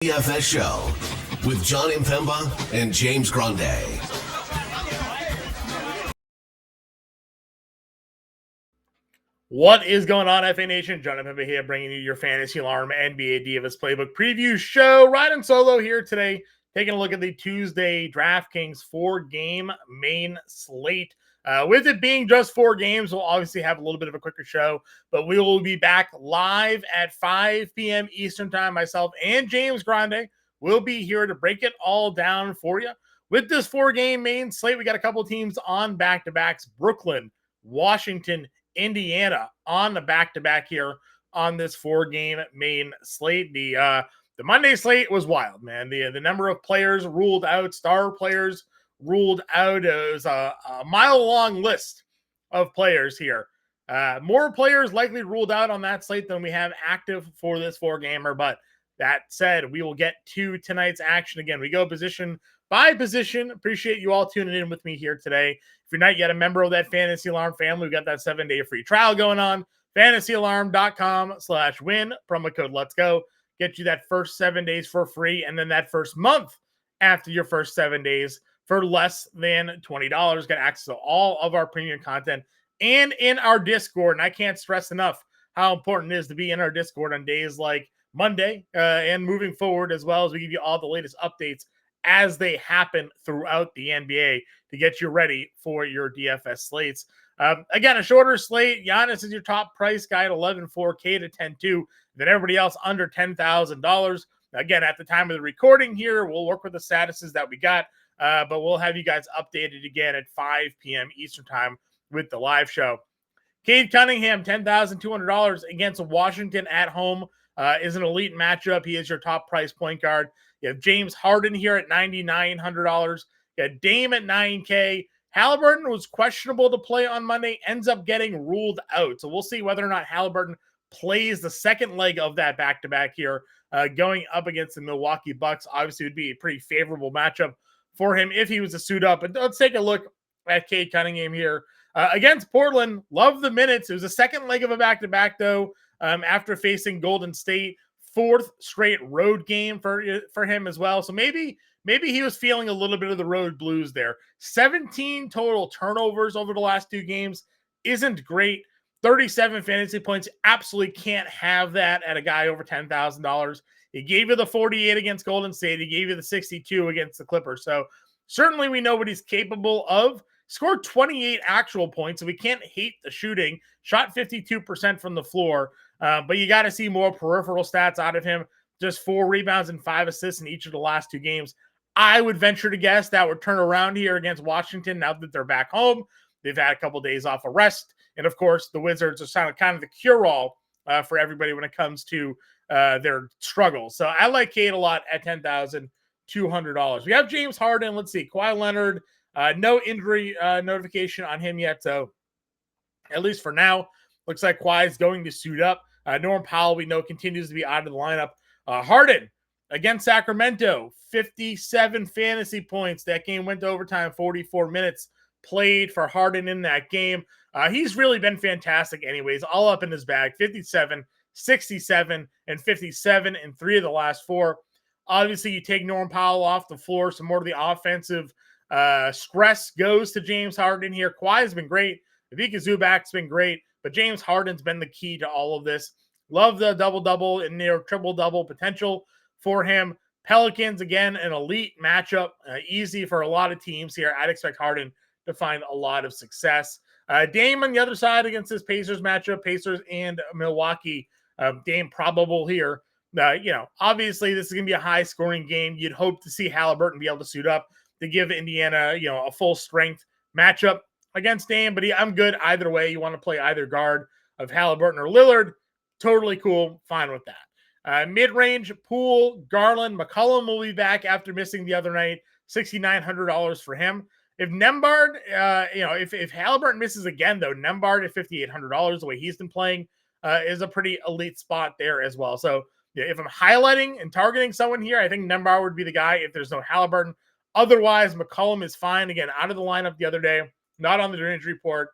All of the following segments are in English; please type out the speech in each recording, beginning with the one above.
DFS Show with John Impemba and James Grande. What is going on, FA Nation? John Impemba here, bringing you your Fantasy Alarm NBA DFS Playbook Preview Show. Riding solo here today, taking a look at the Tuesday DraftKings 4-game main slate. With it being just 4 games, we'll obviously have a little bit of a quicker show, but we will be back live at 5 p.m. Eastern Time. Myself and James Grande will be here to break it all down for you. With this 4-game main slate, we got a couple teams on back-to-backs. Brooklyn, Washington, Indiana on the back-to-back here on this 4-game main slate. The Monday slate was wild, man. The number of players ruled out, star players ruled out. It was a mile-long list of players here. More players likely ruled out on that slate than we have active for this 4-gamer, but that said, we will get to tonight's action again. We go position by position. Appreciate you all tuning in with me here today. If you're not yet a member of that Fantasy Alarm family, we've got that 7-day free trial going on. fantasyalarm.com/win. Promo code Let's Go. Get you that first 7 days for free, and then that first month after your first 7 days for less than $20. Get access to all of our premium content and in our Discord. And I can't stress enough how important it is to be in our Discord on days like Monday and moving forward, as well as we give you all the latest updates as they happen throughout the NBA to get you ready for your DFS slates. Again, a shorter slate. Giannis is your top price guy at 11.4K to 10.2. Then everybody else under $10,000. Again, at the time of the recording here, we'll work with the statuses that we got, but we'll have you guys updated again at 5 p.m. Eastern Time with the live show. Cade Cunningham, $10,200 against Washington at home. Is an elite matchup. He is your top price point guard. You have James Harden here at $9,900. You have Dame at $9K. Halliburton was questionable to play on Monday, ends up getting ruled out. So we'll see whether or not Halliburton plays the second leg of that back-to-back here, going up against the Milwaukee Bucks. Obviously, it would be a pretty favorable matchup for him if he was to suit up. But let's take a look at Cade Cunningham here. Against Portland, love the minutes. It was the second leg of a back-to-back, though, after facing Golden State. 4th straight road game for him as well. So maybe he was feeling a little bit of the road blues there. 17 total turnovers over the last 2 games isn't great. 37 fantasy points. Absolutely can't have that at a guy over $10,000. He gave you the 48 against Golden State. He gave you the 62 against the Clippers. So certainly we know what he's capable of. Scored 28 actual points, so we can't hate the shooting. Shot 52% from the floor, but you got to see more peripheral stats out of him. Just 4 rebounds and 5 assists in each of the last 2 games. I would venture to guess that would turn around here against Washington now that they're back home. They've had a couple of days off of rest. And, of course, the Wizards are kind of the cure-all for everybody when it comes to their struggles. So I like Cade a lot at $10,200. We have James Harden. Let's see. Kawhi Leonard. No injury notification on him yet, so at least for now, looks like Kawhi is going to suit up. Norm Powell, we know, continues to be out of the lineup. Harden against Sacramento, 57 fantasy points. That game went to overtime, 44 minutes played for Harden in that game. He's really been fantastic anyways, all up in his bag, 57, 67, and 57 in 3 of the last 4. Obviously, you take Norm Powell off the floor, some more of the offensive stress goes to James Harden here. Kawhi has been great. Ivica Zubac's been great, but James Harden's been the key to all of this. Love the double-double and near triple-double potential for him. Pelicans, again, an elite matchup. Easy for a lot of teams here. I'd expect Harden to find a lot of success. Dame on the other side against this Pacers matchup. Pacers and Milwaukee. Dame probable here. Obviously, this is going to be a high-scoring game. You'd hope to see Halliburton be able to suit up to give Indiana, a full strength matchup against Dame. But I'm good either way. You want to play either guard of Halliburton or Lillard. Totally cool. Fine with that. Mid-range, Poole, Garland, McCollum will be back after missing the other night. $6,900 for him. If Nembhard, if Halliburton misses again, though, Nembhard at $5,800, the way he's been playing, is a pretty elite spot there as well. So if I'm highlighting and targeting someone here, I think Nembhard would be the guy if there's no Halliburton. Otherwise, McCollum is fine. Again, out of the lineup the other day, not on the injury report.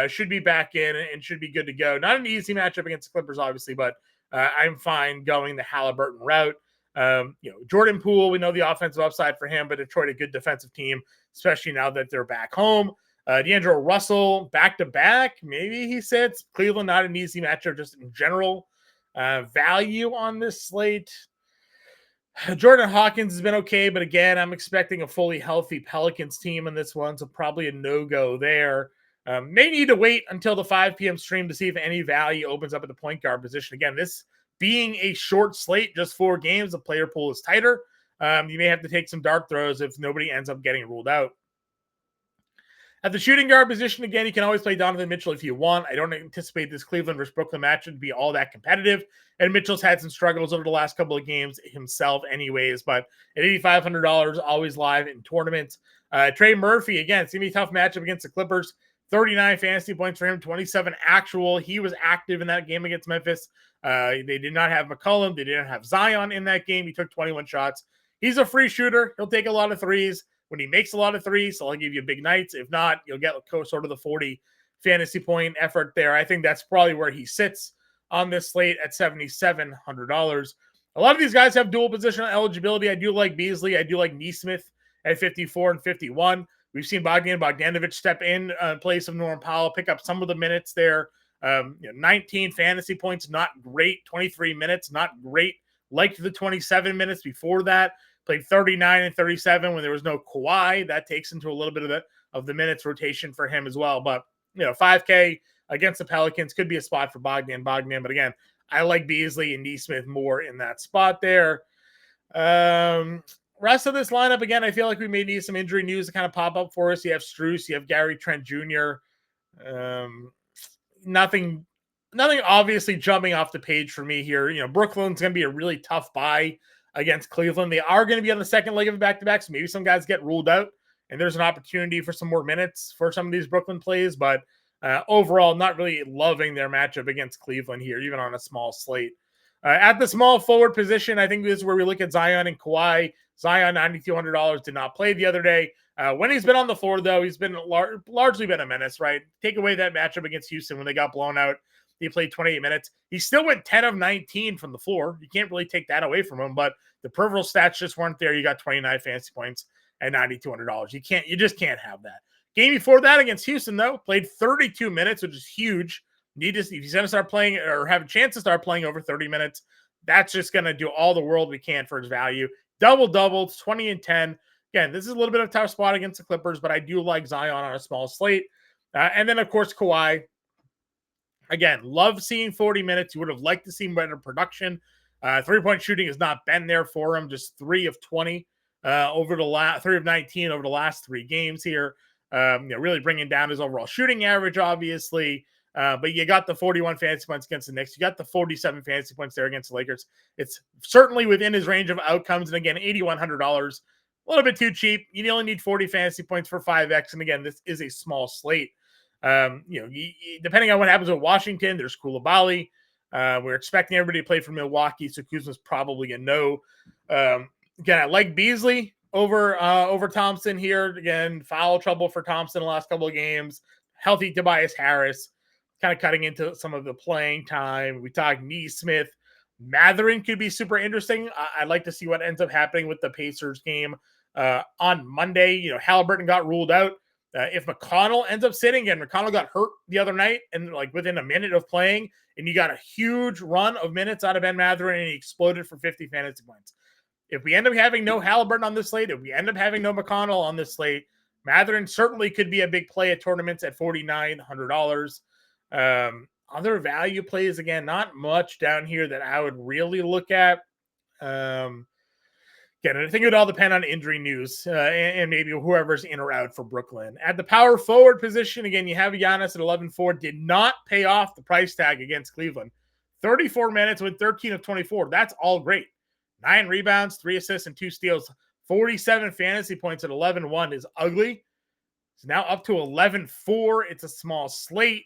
Should be back in and should be good to go. Not an easy matchup against the Clippers, obviously, but I'm fine going the Halliburton route. Jordan Poole, we know the offensive upside for him, but Detroit a good defensive team, especially now that they're back home. D'Angelo Russell back-to-back, maybe he sits. Cleveland, not an easy matchup just in general. Value on this slate. Jordan Hawkins has been okay, but again, I'm expecting a fully healthy Pelicans team in this one, so probably a no-go there. May need to wait until the 5 p.m. stream to see if any value opens up at the point guard position. Again, this being a short slate, just 4 games, the player pool is tighter. You may have to take some dart throws if nobody ends up getting ruled out. At the shooting guard position, again, you can always play Donovan Mitchell if you want. I don't anticipate this Cleveland versus Brooklyn match to be all that competitive. And Mitchell's had some struggles over the last couple of games himself anyways. But at $8,500, always live in tournaments. Trey Murphy, again, it's going to be a tough matchup against the Clippers. 39 fantasy points for him, 27 actual. He was active in that game against Memphis. They did not have McCollum. They didn't have Zion in that game. He took 21 shots. He's a free shooter. He'll take a lot of threes. When he makes a lot of threes, so I'll give you big nights. If not, you'll get sort of the 40 fantasy point effort there. I think that's probably where he sits on this slate at $7,700. A lot of these guys have dual positional eligibility. I do like Beasley. I do like Neesmith at 54 and 51. We've seen Bogdanovic step in place of Norman Powell, pick up some of the minutes there. 19 fantasy points, not great. 23 minutes, not great. Liked the 27 minutes before that. Played 39 and 37 when there was no Kawhi. That takes into a little bit of the minutes rotation for him as well. But 5K against the Pelicans could be a spot for Bogdan. But again, I like Beasley and Neesmith more in that spot there. Rest of this lineup, again, I feel like we may need some injury news to kind of pop up for us. You have Strus, you have Gary Trent Jr. Nothing obviously jumping off the page for me here. Brooklyn's going to be a really tough buy against Cleveland. They are going to be on the second leg of a back-to-back, so maybe some guys get ruled out, and there's an opportunity for some more minutes for some of these Brooklyn plays, but overall, not really loving their matchup against Cleveland here, even on a small slate. At the small forward position, I think this is where we look at Zion and Kawhi. Zion, $9,200, did not play the other day. When he's been on the floor, though, he's been largely been a menace, right? Take away that matchup against Houston when they got blown out. He played 28 minutes. He still went 10 of 19 from the floor. You can't really take that away from him, but the peripheral stats just weren't there. You got 29 fantasy points at $9,200. You just can't have that. Game before that against Houston, though, played 32 minutes, which is huge. If he's going to start playing or have a chance to start playing over 30 minutes, that's just going to do all the world we can for his value. Double-doubles, 20 and 10. Again, this is a little bit of a tough spot against the Clippers, but I do like Zion on a small slate. And then, of course, Kawhi. Again, love seeing 40 minutes. You would have liked to see better production. Three-point shooting has not been there for him. Just 3 of 20 over the last 3 of 19 over the last 3 games here. Really bringing down his overall shooting average, obviously. But you got the 41 fantasy points against the Knicks. You got the 47 fantasy points there against the Lakers. It's certainly within his range of outcomes. And again, $8,100, a little bit too cheap. You only need 40 fantasy points for 5X. And again, this is a small slate. Depending on what happens with Washington, there's Koulibaly. We're expecting everybody to play for Milwaukee, so Kuzma's probably a no. Again, I like Beasley over Thompson here. Again, foul trouble for Thompson the last couple of games. Healthy Tobias Harris, kind of cutting into some of the playing time. We talked Neesmith. Mathurin could be super interesting. I'd like to see what ends up happening with the Pacers game on Monday. Halliburton got ruled out. If McConnell ends up sitting, and McConnell got hurt the other night and within a minute of playing, and you got a huge run of minutes out of Ben Mathurin and he exploded for 50 fantasy points. If we end up having no Halliburton on this slate, if we end up having no McConnell on this slate, Mathurin certainly could be a big play at tournaments at $4,900. Other value plays, again, not much down here that I would really look at. Again, I think it would all depend on injury news and maybe whoever's in or out for Brooklyn. At the power forward position, again, you have Giannis at 11-4. Did not pay off the price tag against Cleveland. 34 minutes with 13 of 24. That's all great. 9 rebounds, 3 assists, and 2 steals. 47 fantasy points at 11-1 is ugly. It's now up to 11-4. It's a small slate.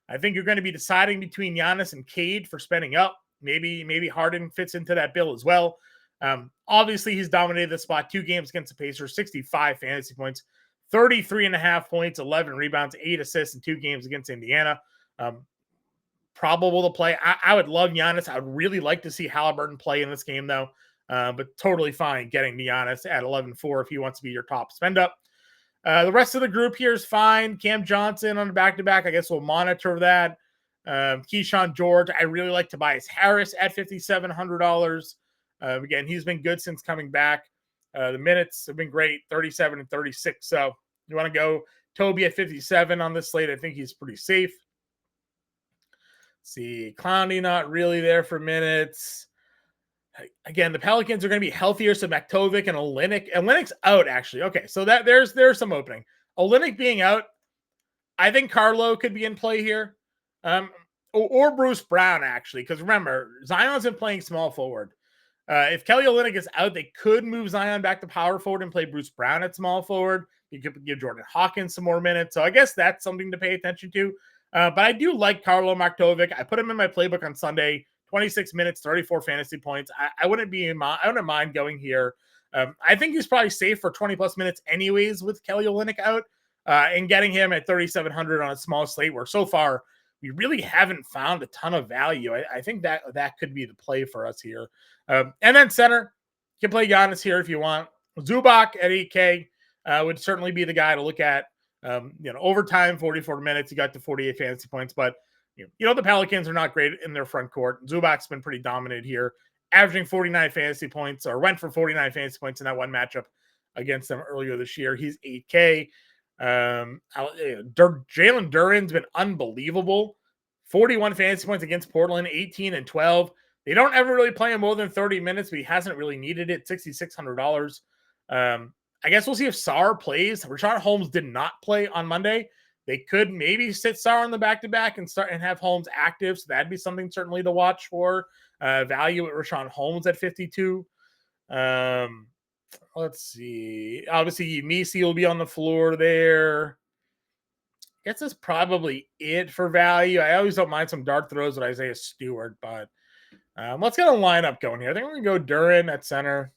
I think you're going to be deciding between Giannis and Cade for spending up. Maybe Harden fits into that bill as well. Obviously, he's dominated the spot 2 games against the Pacers, 65 fantasy points, 33.5 points, 11 rebounds, 8 assists in 2 games against Indiana. Probable to play. I would love Giannis. I would really like to see Halliburton play in this game, though. but totally fine getting Giannis at 11-4 if he wants to be your top spend up. The rest of the group here is fine. Cam Johnson on the back-to-back. I guess we'll monitor that. Keyshawn George. I really like Tobias Harris at $5,700. Again, he's been good since coming back. The minutes have been great, 37 and 36. So you want to go Toby at 57 on this slate. I think he's pretty safe. See, Clowney not really there for minutes. Again, the Pelicans are going to be healthier, so Maktovic and Olynyk. Olynyk's out, actually. Okay, so that there's some opening. Olynyk being out, I think Carlo could be in play here. Or Bruce Brown, actually, because remember, Zion's been playing small forward. If Kelly Olynyk is out, they could move Zion back to power forward and play Bruce Brown at small forward. You could give Jordan Hawkins some more minutes. So I guess that's something to pay attention to. But I do like Carlo Maktovic. I put him in my playbook on Sunday. 26 minutes, 34 fantasy points. I wouldn't mind going here. I think he's probably safe for 20 plus minutes anyways with Kelly Olynyk out, and getting him at 3,700 on a small slate where so far we really haven't found a ton of value. I think that could be the play for us here. And then center, you can play Giannis here if you want. Zubac at 8K would certainly be the guy to look at. Overtime, 44 minutes, he got to 48 fantasy points, but the Pelicans are not great in their front court. Zubac's been pretty dominant here, averaging 49 fantasy points, or went for 49 fantasy points in that one matchup against them earlier this year. He's 8K. Jalen Duren's been unbelievable. 41 fantasy points against Portland, 18 and 12. They don't ever really play him more than 30 minutes, but he hasn't really needed it. $6,600. I guess we'll see if Sarr plays. Rashawn Holmes did not play on Monday. They could maybe sit Sarr on the back-to-back and start and have Holmes active. So that'd be something certainly to watch for. Value at Rashawn Holmes at 52. Let's see. Obviously, Misi will be on the floor there. I guess that's probably it for value. I always don't mind some dart throws with Isaiah Stewart, but let's get a lineup going here. I think we're going to go Duren at center.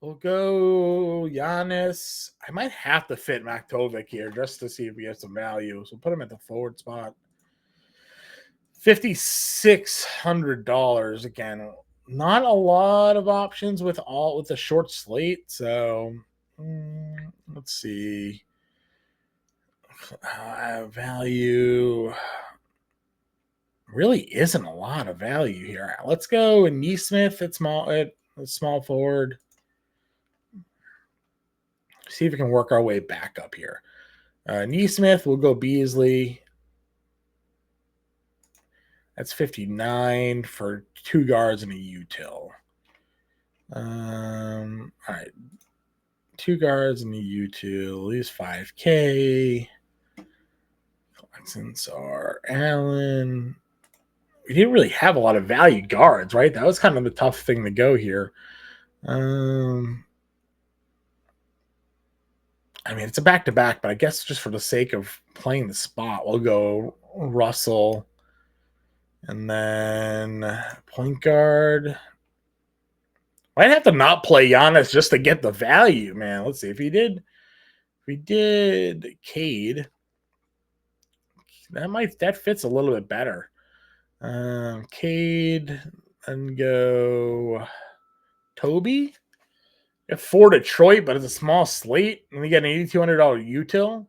We'll go Giannis. I might have to fit Maktovic here just to see if we have some value. So put him at the forward spot. $5,600 again. Not a lot of options with a short slate. So let's see. Value really isn't a lot of value here. Let's go Nesmith at small forward. See if we can work our way back up here. Nesmith, we'll go Beasley. That's 59 for 2 guards and a util. All right. 2 guards and a util. He's 5K. Collections are Allen. We didn't really have a lot of value guards, right? That was kind of the tough thing to go here. It's a back-to-back, but I guess just for the sake of playing the spot, we'll go Russell. And then point guard. Might have to not play Giannis just to get the value, man. Let's see. If we did Cade, that fits a little bit better. Cade and go Toby. For Detroit, but it's a small slate, and we get an $8,200 util.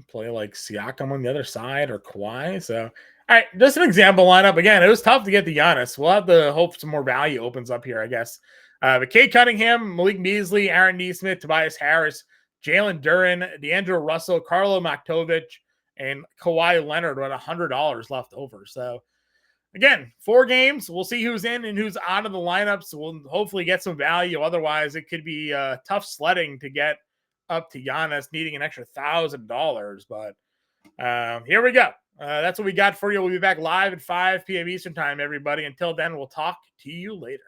Play like Siakam on the other side or Kawhi. So, all right, just an example lineup. Again, it was tough to get the Giannis. We'll have to hope some more value opens up here, I guess. But Kate Cunningham, Malik Beasley, Aaron Nesmith, Tobias Harris, Jalen Duren, D'Angelo Russell, Carlo Maktovic, and Kawhi Leonard with $100 left over. So, again, 4 games. We'll see who's in and who's out of the lineups. We'll hopefully get some value. Otherwise, it could be tough sledding to get up to Giannis, needing an extra $1,000. But here we go. That's what we got for you. We'll be back live at 5 p.m. Eastern time, everybody. Until then, we'll talk to you later.